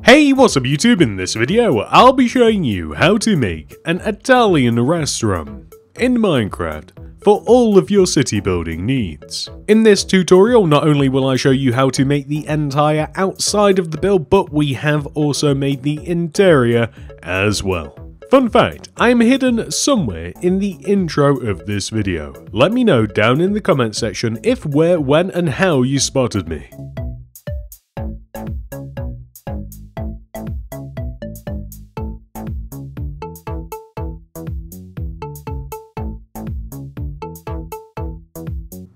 Hey, what's up YouTube? In this video, I'll be showing you how to make an Italian restaurant in Minecraft for all of your city building needs. In this tutorial, not only will I show you how to make the entire outside of the build, but we have also made the interior as well. Fun fact, I'm hidden somewhere in the intro of this video. Let me know down in the comment section if, where, when and how you spotted me.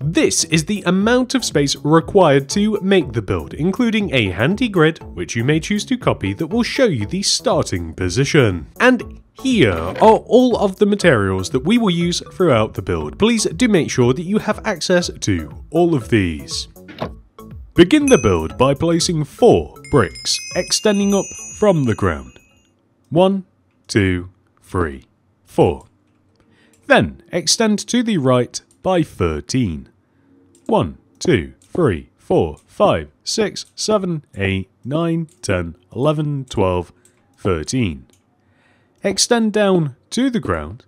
This is the amount of space required to make the build, including a handy grid, which you may choose to copy, that will show you the starting position. And here are all of the materials that we will use throughout the build. Please do make sure that you have access to all of these. Begin the build by placing 4 bricks, extending up from the ground. 1, 2, 3, 4. Then extend to the right by 13. 1, 2, 3, 4, 5, 6, 7, 8, 9, 10, 11, 12, 13. Extend down to the ground,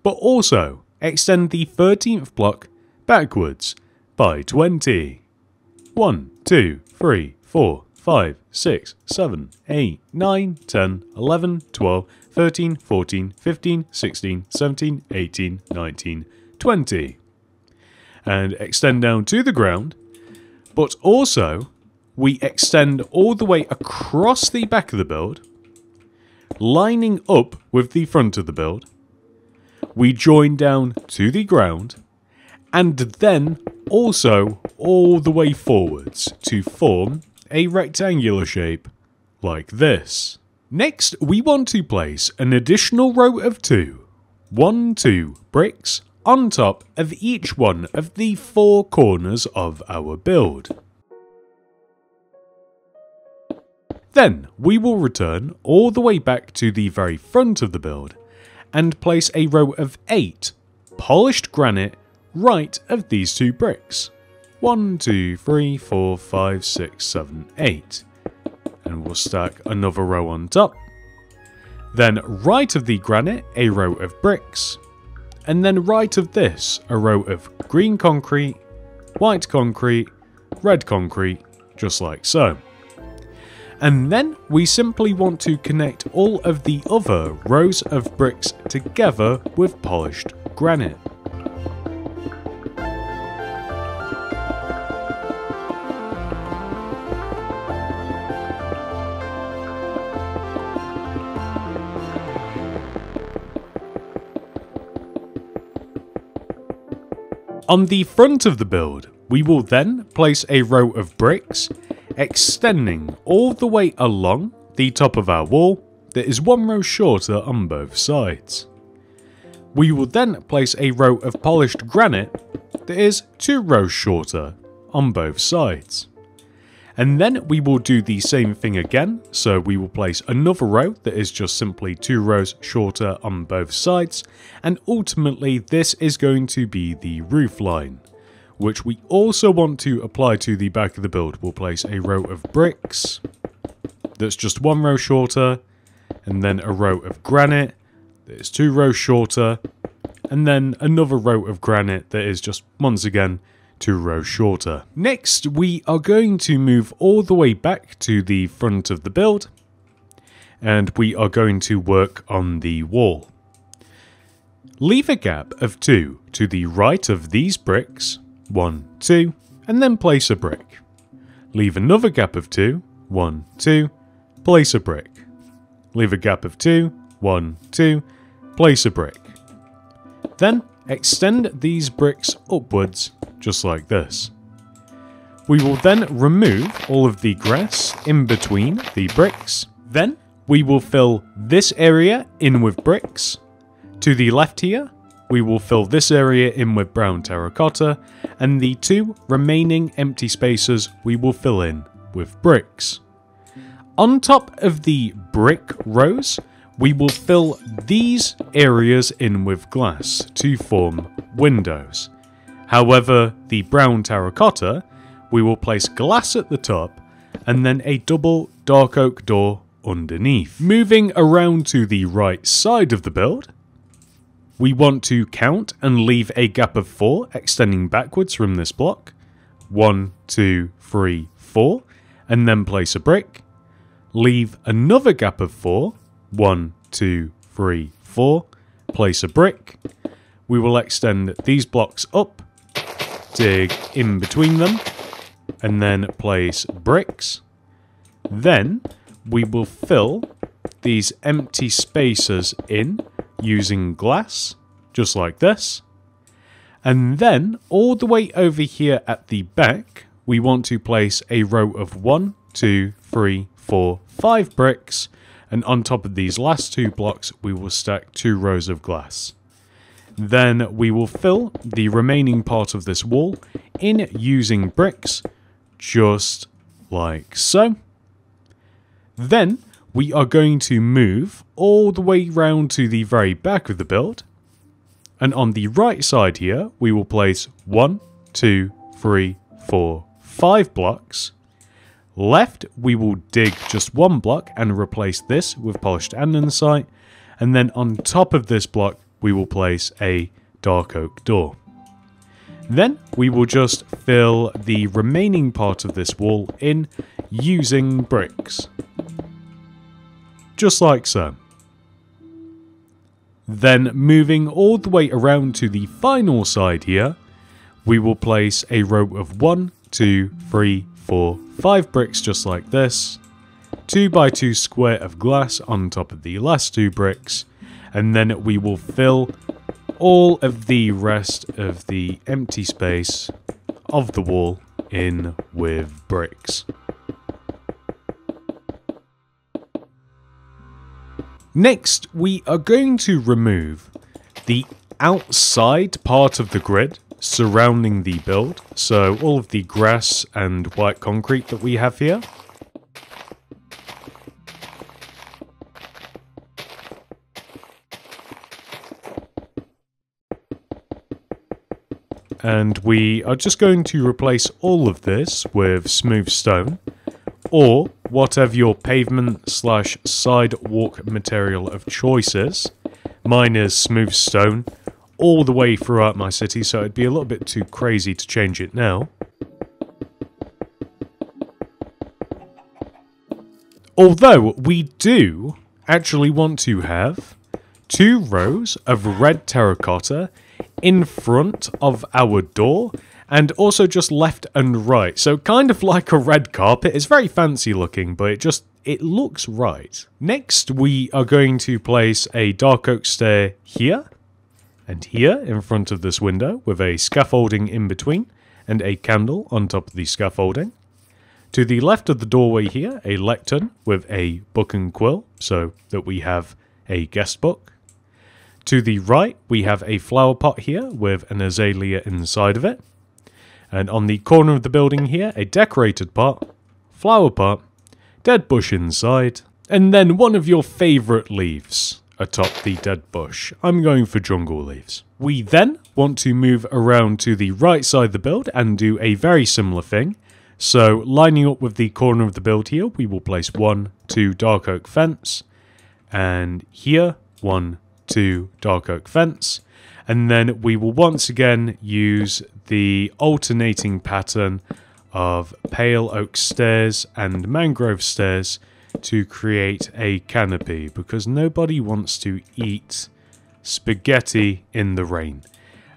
but also extend the 13th block backwards by 20. 1, 2, 3, 4, 5, 6, 7, 8, 9, 10, 11, 12, 13, 14, 15, 16, 17, 18, 19, 20. And extend down to the ground, but also we extend all the way across the back of the build, lining up with the front of the build. We join down to the ground, and then also all the way forwards to form a rectangular shape like this. Next, we want to place an additional row of 2 bricks on top of each one of the 4 corners of our build. Then we will return all the way back to the very front of the build and place a row of 8 polished granite right of these 2 bricks. 1, 2, 3, 4, 5, 6, 7, 8. And we'll stack another row on top. Then right of the granite, a row of bricks. And then right of this, a row of green concrete, white concrete, red concrete, just like so. And then we simply want to connect all of the other rows of bricks together with polished granite. On the front of the build, we will then place a row of bricks, extending all the way along the top of our wall that is 1 row shorter on both sides. We will then place a row of polished granite that is 2 rows shorter on both sides. And then we will do the same thing again, so we will place another row that is just simply 2 rows shorter on both sides, and ultimately this is going to be the roof line, which we also want to apply to the back of the build. We'll place a row of bricks that's just 1 row shorter, and then a row of granite that is 2 rows shorter, and then another row of granite that is just, once again, 2 rows shorter. Next, we are going to move all the way back to the front of the build, and we are going to work on the wall. Leave a gap of 2 to the right of these bricks, 1, 2, and then place a brick. Leave another gap of 2, 1, 2, place a brick. Leave a gap of 2, 1, 2, place a brick. Then extend these bricks upwards, just like this. We will then remove all of the grass in between the bricks. Then we will fill this area in with bricks. To the left here, we will fill this area in with brown terracotta, and the 2 remaining empty spaces we will fill in with bricks. On top of the brick rows, we will fill these areas in with glass to form windows. However, the brown terracotta, we will place glass at the top and then a double dark oak door underneath. Moving around to the right side of the build, we want to count and leave a gap of 4 extending backwards from this block. 1, 2, 3, 4, and then place a brick. Leave another gap of 4. 1, 2, 3, 4. Place a brick. We will extend these blocks up, dig in between them, and then place bricks. Then we will fill these empty spaces in using glass, just like this. And then all the way over here at the back, we want to place a row of 1, 2, 3, 4, 5 bricks, and on top of these last 2 blocks, we will stack 2 rows of glass. Then we will fill the remaining part of this wall in using bricks, just like so. Then we are going to move all the way round to the very back of the build. And on the right side here, we will place 1, 2, 3, 4, 5 blocks. Left, we will dig just 1 block and replace this with polished andesite. And then on top of this block, we will place a dark oak door. Then we will just fill the remaining part of this wall in using bricks. Just like so. Then moving all the way around to the final side here, we will place a row of 1, 2, 3, 4, 5 bricks just like this. 2 by 2 square of glass on top of the last 2 bricks. And then we will fill all of the rest of the empty space of the wall in with bricks. Next, we are going to remove the outside part of the grid surrounding the build, so all of the grass and white concrete that we have here. And we are just going to replace all of this with smooth stone, or whatever your pavement / sidewalk material of choice is. Mine is smooth stone all the way throughout my city, so it'd be a little bit too crazy to change it now. Although we do actually want to have 2 rows of red terracotta in front of our door, and also just left and right, so kind of like a red carpet. It's very fancy looking, but it looks right. Next, we are going to place a dark oak stair here and here in front of this window with a scaffolding in between and a candle on top of the scaffolding. To the left of the doorway here, a lectern with a book and quill so that we have a guest book. To the right, we have a flower pot here with an azalea inside of it. And on the corner of the building here, a decorated pot, flower pot, dead bush inside, and then one of your favourite leaves atop the dead bush. I'm going for jungle leaves. We then want to move around to the right side of the build and do a very similar thing. So lining up with the corner of the build here, we will place 1, 2 dark oak fence, and here 1, 2 dark oak fence, and then we will once again use the alternating pattern of pale oak stairs and mangrove stairs to create a canopy, because nobody wants to eat spaghetti in the rain.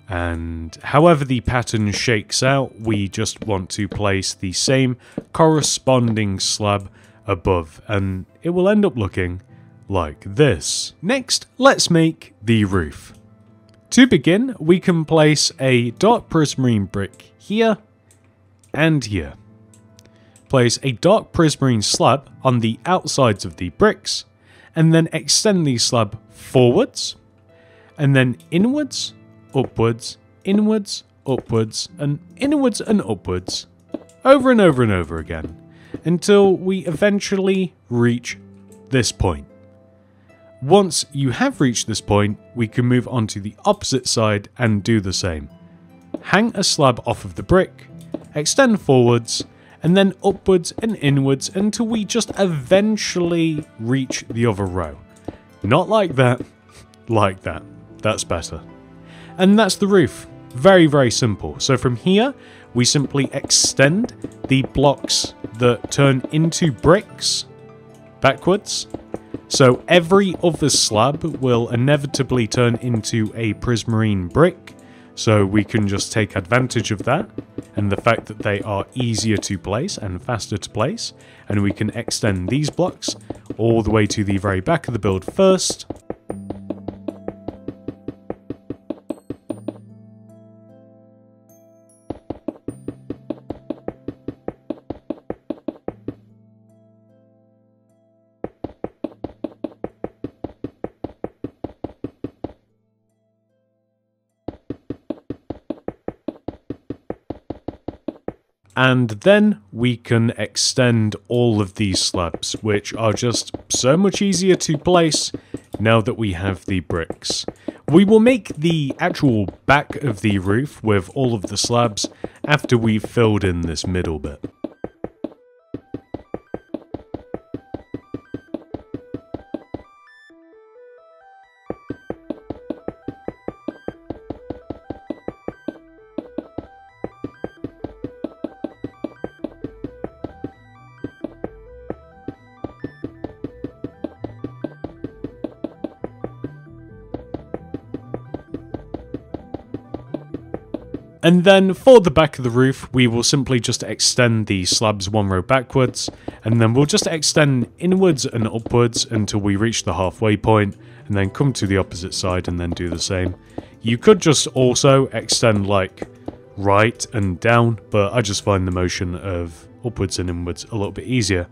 And however the pattern shakes out, we just want to place the same corresponding slab above, and it will end up looking like this. Next, let's make the roof. To begin, we can place a dark prismarine brick here and here. Place a dark prismarine slab on the outsides of the bricks, and then extend the slab forwards, and then inwards, upwards, inwards, upwards, and inwards and upwards, over and over and over again, until we eventually reach this point. Once you have reached this point, we can move on to the opposite side and do the same. Hang a slab off of the brick, extend forwards, and then upwards and inwards until we just eventually reach the other row. Not like that, like that. That's better. And that's the roof. Very, very simple. So from here, we simply extend the blocks that turn into bricks backwards. So every other slab will inevitably turn into a prismarine brick. So we can just take advantage of that and the fact that they are easier to place and faster to place. And we can extend these blocks all the way to the very back of the build first. And then we can extend all of these slabs, which are just so much easier to place now that we have the bricks. We will make the actual back of the roof with all of the slabs after we've filled in this middle bit. And then for the back of the roof, we will simply just extend the slabs one row backwards, and then we'll just extend inwards and upwards until we reach the halfway point, and then come to the opposite side and then do the same. You could just also extend like right and down, but I just find the motion of upwards and inwards a little bit easier.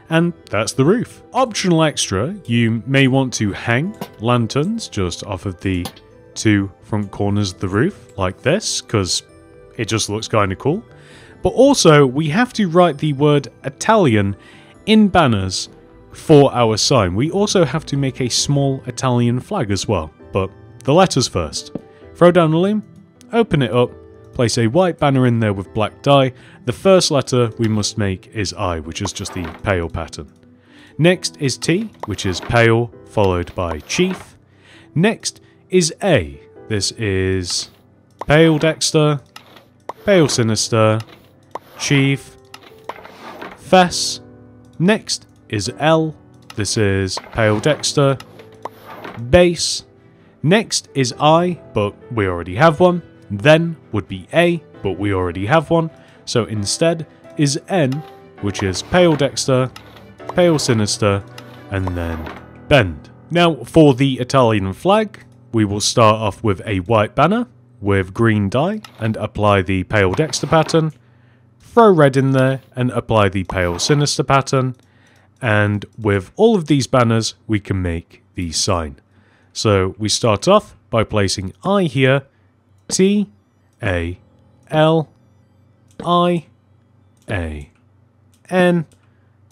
And that's the roof. Optional extra, you may want to hang lanterns just off of the two front corners of the roof like this, because it just looks kind of cool. But also we have to write the word Italian in banners for our sign. We also have to make a small Italian flag as well, but the letters first. Throw down a loom, open it up, place a white banner in there with black dye. The first letter we must make is I, which is just the pale pattern. Next is T, which is pale, followed by chief. Next is A. This is pale dexter, pale sinister, chief, fess. Next is L. This is pale dexter, base. Next is I, but we already have one. Then would be A, but we already have one. So instead is N, which is pale dexter, pale sinister, and then bend. Now for the Italian flag, we will start off with a white banner with green dye and apply the pale dexter pattern. Throw red in there and apply the pale sinister pattern. And with all of these banners, we can make the sign. So we start off by placing I here, T, A, L, I, A, N,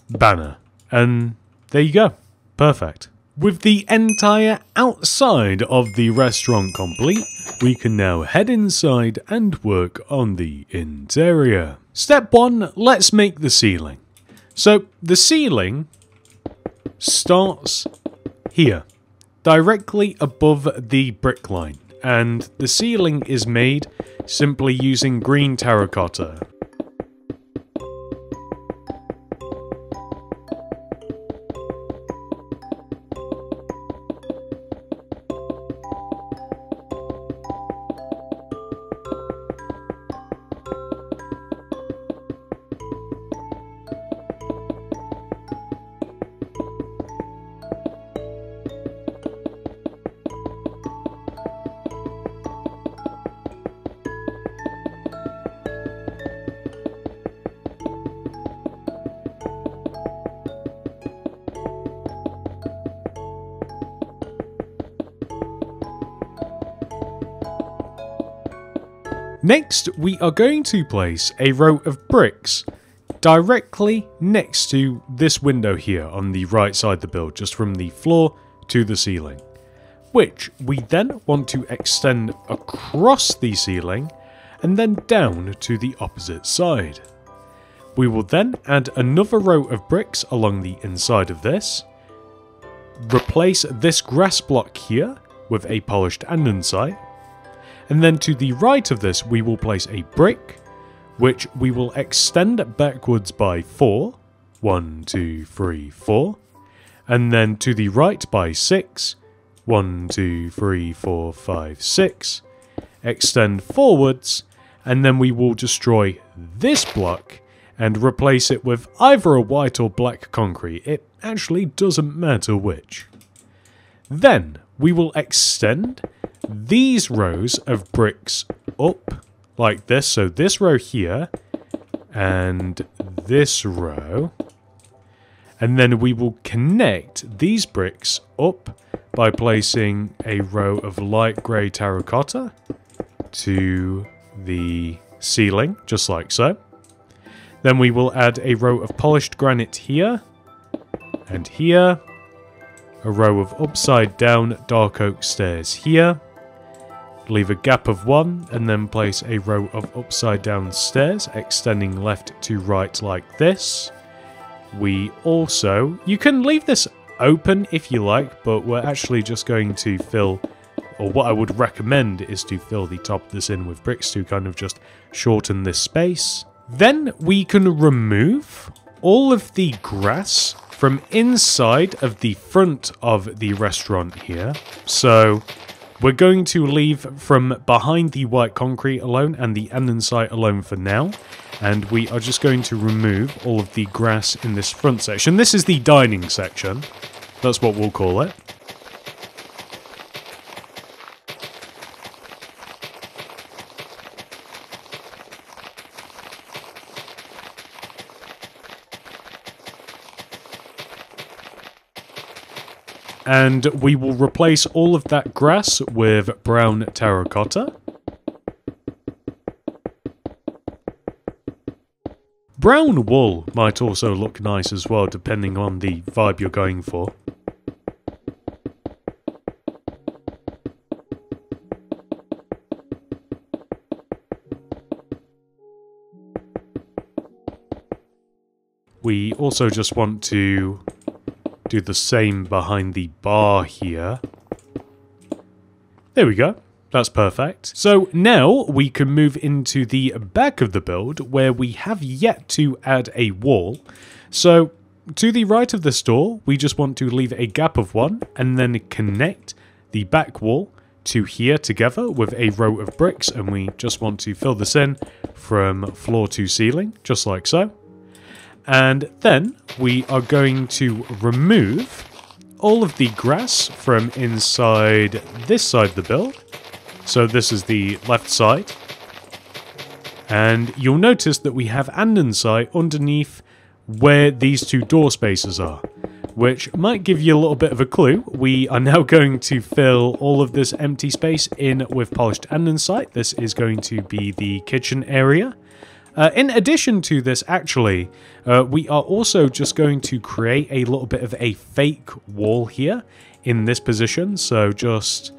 banner. And there you go. Perfect. With the entire outside of the restaurant complete, we can now head inside and work on the interior. Step 1, let's make the ceiling. So the ceiling starts here, directly above the brick line, and the ceiling is made simply using green terracotta. Next, we are going to place a row of bricks directly next to this window here on the right side of the build, just from the floor to the ceiling, which we then want to extend across the ceiling and then down to the opposite side. We will then add another row of bricks along the inside of this. Replace this grass block here with a polished andesite. And then to the right of this, we will place a brick, which we will extend backwards by 4. 1, 2, 3, 4. And then to the right by 6. 1, 2, 3, 4, 5, 6. Extend forwards, and then we will destroy this block and replace it with either a white or black concrete. It actually doesn't matter which. Then we will extend these rows of bricks up like this. So this row here and this row. And then we will connect these bricks up by placing a row of light grey terracotta to the ceiling, just like so. Then we will add a row of polished granite here and here. A row of upside down dark oak stairs here. Leave a gap of 1 and then place a row of upside down stairs extending left to right like this. We also, you can leave this open if you like, but we're actually just going to fill, or what I would recommend is to fill the top of this in with bricks to kind of just shorten this space. Then we can remove all of the grass from inside of the front of the restaurant here. So we're going to leave from behind the white concrete alone and the andesite alone for now. And we are just going to remove all of the grass in this front section. This is the dining section. That's what we'll call it. And we will replace all of that grass with brown terracotta. Brown wool might also look nice as well, depending on the vibe you're going for. We also just want to do the same behind the bar here. There we go. That's perfect. So now we can move into the back of the build where we have yet to add a wall. So to the right of this door, we just want to leave a gap of 1 and then connect the back wall to here together with a row of bricks, and we just want to fill this in from floor to ceiling, just like so. And then we are going to remove all of the grass from inside this side of the build. So this is the left side. And you'll notice that we have andesite underneath where these two door spaces are, which might give you a little bit of a clue. We are now going to fill all of this empty space in with polished andesite. This is going to be the kitchen area. In addition to this, actually, we are also just going to create a little bit of a fake wall here in this position. So just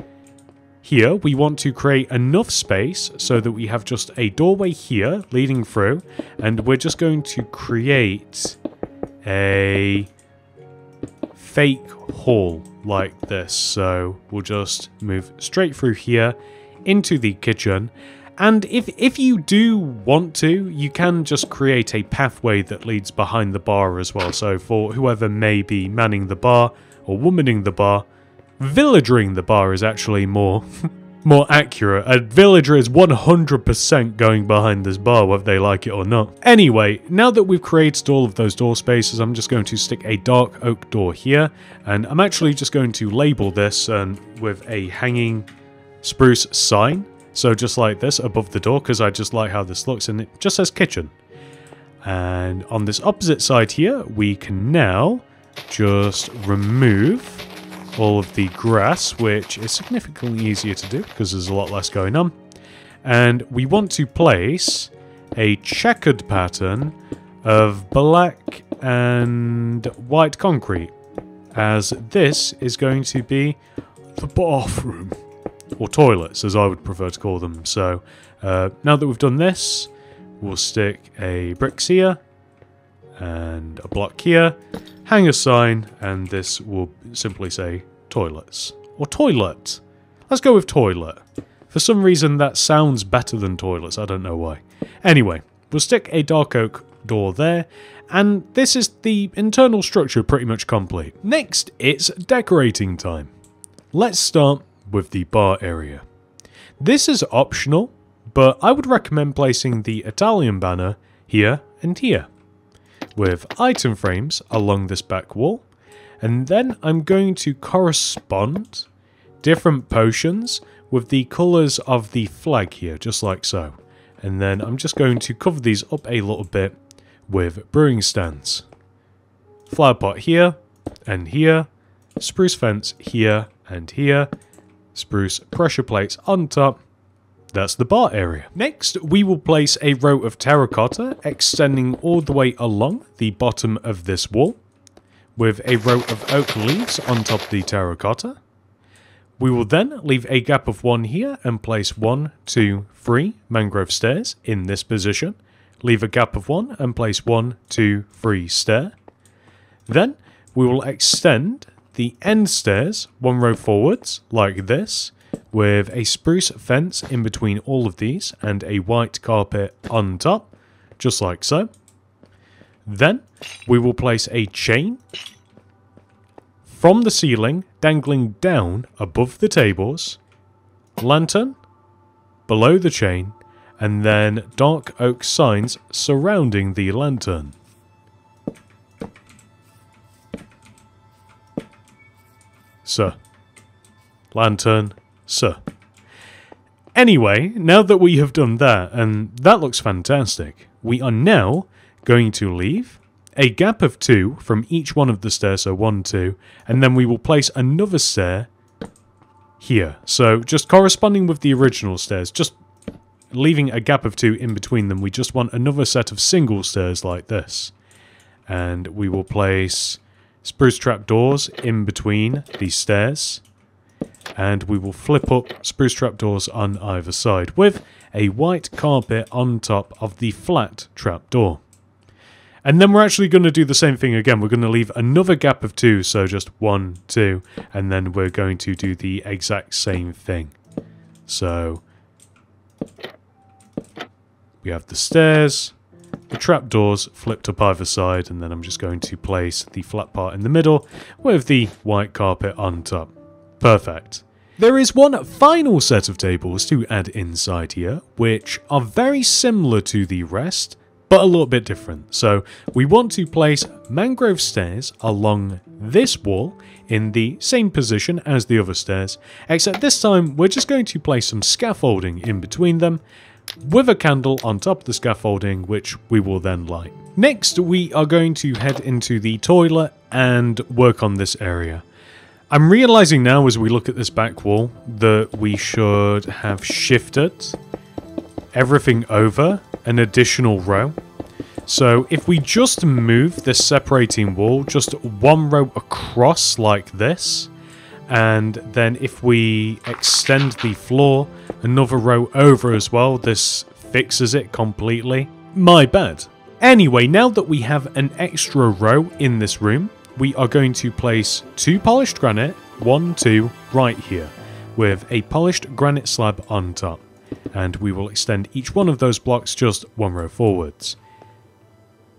here, we want to create enough space so that we have just a doorway here leading through, and we're just going to create a fake hall like this. So we'll just move straight through here into the kitchen. And if you do want to, you can just create a pathway that leads behind the bar as well. So for whoever may be manning the bar or womaning the bar, villagering the bar is actually more accurate. A villager is 100% going behind this bar, whether they like it or not. Anyway, now that we've created all of those door spaces, I'm just going to stick a dark oak door here. And I'm actually just going to label this with a hanging spruce sign. So just like this above the door, because I just like how this looks, and it just says kitchen. And on this opposite side here, we can now just remove all of the grass, which is significantly easier to do because there's a lot less going on. And we want to place a checkered pattern of black and white concrete, as this is going to be the bathroom. Or toilets, as I would prefer to call them. So now that we've done this, we'll stick a bricks here, and a block here, hang a sign, and this will simply say toilets. Or toilet. Let's go with toilet. For some reason that sounds better than toilets, I don't know why. Anyway, we'll stick a dark oak door there, and this is the internal structure pretty much complete. Next, it's decorating time. Let's start with the bar area. This is optional, but I would recommend placing the Italian banner here and here, with item frames along this back wall, and then I'm going to correspond different potions with the colours of the flag here, just like so. And then I'm just going to cover these up a little bit with brewing stands. Flower pot here and here, spruce fence here and here, spruce pressure plates on top. That's the bar area. Next, we will place a row of terracotta extending all the way along the bottom of this wall, with a row of oak leaves on top of the terracotta. We will then leave a gap of 1 here and place 1, 2, 3 mangrove stairs in this position. Leave a gap of 1 and place 1, 2, 3 stair. Then we will extend the end stairs 1 row forwards like this, with a spruce fence in between all of these and a white carpet on top, just like so. Then we will place a chain from the ceiling dangling down above the tables, lantern below the chain, and then dark oak signs surrounding the lantern. Sir. Lantern. Sir. Anyway, now that we have done that, and that looks fantastic, we are now going to leave a gap of 2 from each one of the stairs, so 1, 2, and then we will place another stair here. So just corresponding with the original stairs, just leaving a gap of 2 in between them, we just want another set of single stairs like this. And we will place spruce trapdoors in between these stairs. And we will flip up spruce trapdoors on either side with a white carpet on top of the flat trapdoor. And then we're actually going to do the same thing again. We're going to leave another gap of 2, so just 1, 2, and then we're going to do the exact same thing. So we have the stairs, the trapdoors flipped up either side, and then I'm just going to place the flat part in the middle with the white carpet on top. Perfect. There is one final set of tables to add inside here, which are very similar to the rest, but a little bit different. So we want to place mangrove stairs along this wall in the same position as the other stairs, except this time we're just going to place some scaffolding in between them, with a candle on top of the scaffolding, which we will then light. Next, we are going to head into the toilet and work on this area. I'm realizing now as we look at this back wall that we should have shifted everything over an additional row. So if we just move this separating wall just 1 row across like this, and then if we extend the floor another row over as well, this fixes it completely. My bad. Anyway, now that we have an extra row in this room, we are going to place 2 polished granite, 1, 2, right here, with a polished granite slab on top. And we will extend each one of those blocks just 1 row forwards.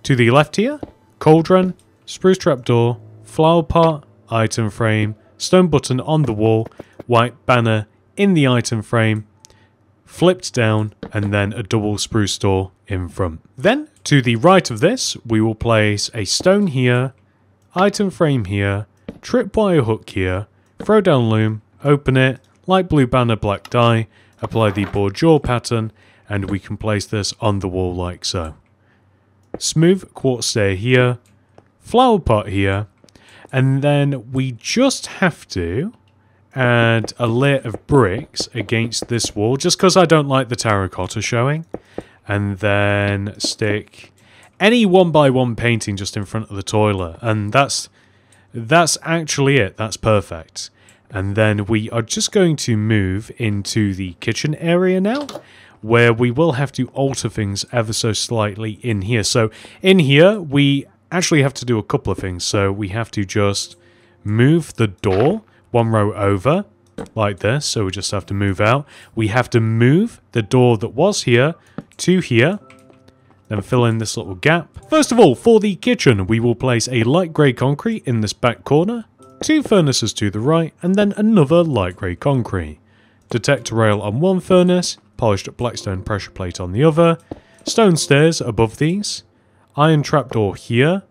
To the left here, cauldron, spruce trapdoor, flower pot, item frame, stone button on the wall, white banner in the item frame, flipped down, and then a double spruce door in front. Then, to the right of this, we will place a stone here, item frame here, tripwire hook here, throw down loom, open it, light blue banner, black dye, apply the bordure pattern, and we can place this on the wall like so. Smooth quartz stair here, flower pot here, and then we just have to add a layer of bricks against this wall, just because I don't like the terracotta showing, and then stick any 1x1 painting just in front of the toilet, and that's actually it. That's perfect. And then we are just going to move into the kitchen area now, where we will have to alter things ever so slightly in here. So in here, we actually have to do a couple of things. So we have to just move the door one row over like this. So we just have to move out. We have to move the door that was here to here. Then fill in this little gap. First of all, for the kitchen, we will place a light grey concrete in this back corner, 2 furnaces to the right, and then another light grey concrete. Detector rail on one furnace, polished blackstone pressure plate on the other, stone stairs above these, iron trapdoor here,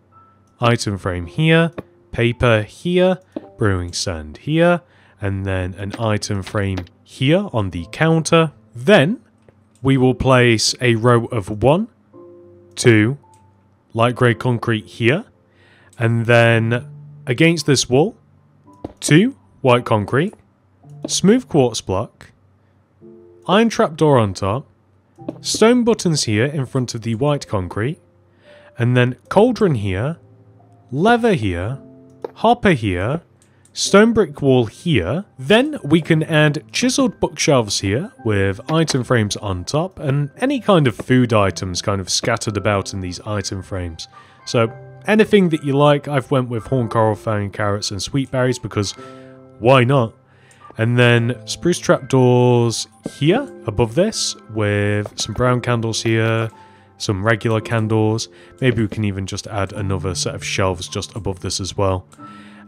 item frame here, paper here, brewing stand here, and then an item frame here on the counter. Then we will place a row of 1, 2 light grey concrete here, and then against this wall 2 white concrete, smooth quartz block, iron trapdoor on top, stone buttons here in front of the white concrete, and then cauldron here, lever here, hopper here, stone brick wall here. Then we can add chiseled bookshelves here with item frames on top and any kind of food items kind of scattered about in these item frames. So anything that you like. I've went with horn coral, fang carrots and sweet berries because why not? And then spruce trapdoors here above this with some brown candles here, some regular candles. Maybe we can even just add another set of shelves just above this as well.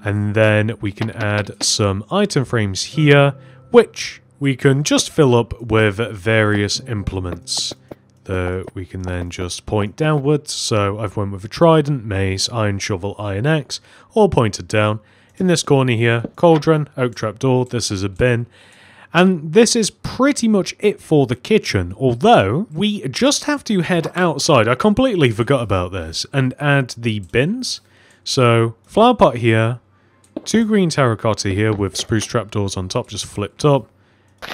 And then we can add some item frames here, which we can just fill up with various implements that we can then just point downwards. So I've went with a trident, mace, iron shovel, iron axe, all pointed down. In this corner here, cauldron, oak trapdoor, this is a bin. And this is pretty much it for the kitchen, although we just have to head outside. I completely forgot about this, and add the bins. So flower pot here, 2 green terracotta here with spruce trapdoors on top just flipped up,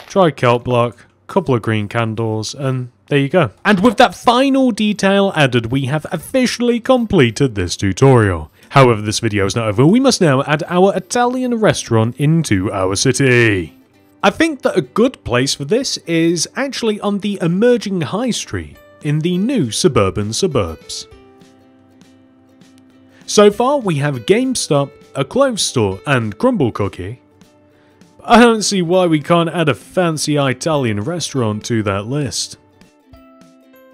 dry kelp block, couple of green candles, and there you go. And with that final detail added, we have officially completed this tutorial. However, this video is not over. We must now add our Italian restaurant into our city. I think that a good place for this is actually on the emerging high street in the new suburban suburbs. So far, we have GameStop, a clothes store, and Crumble Cookie. I don't see why we can't add a fancy Italian restaurant to that list.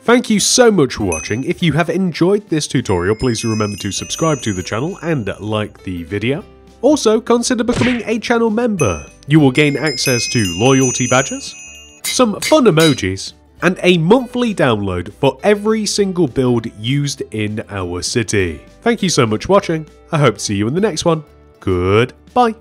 Thank you so much for watching. If you have enjoyed this tutorial, please remember to subscribe to the channel and like the video. Also, consider becoming a channel member. You will gain access to loyalty badges, some fun emojis, and a monthly download for every single build used in our city. Thank you so much for watching. I hope to see you in the next one. Goodbye.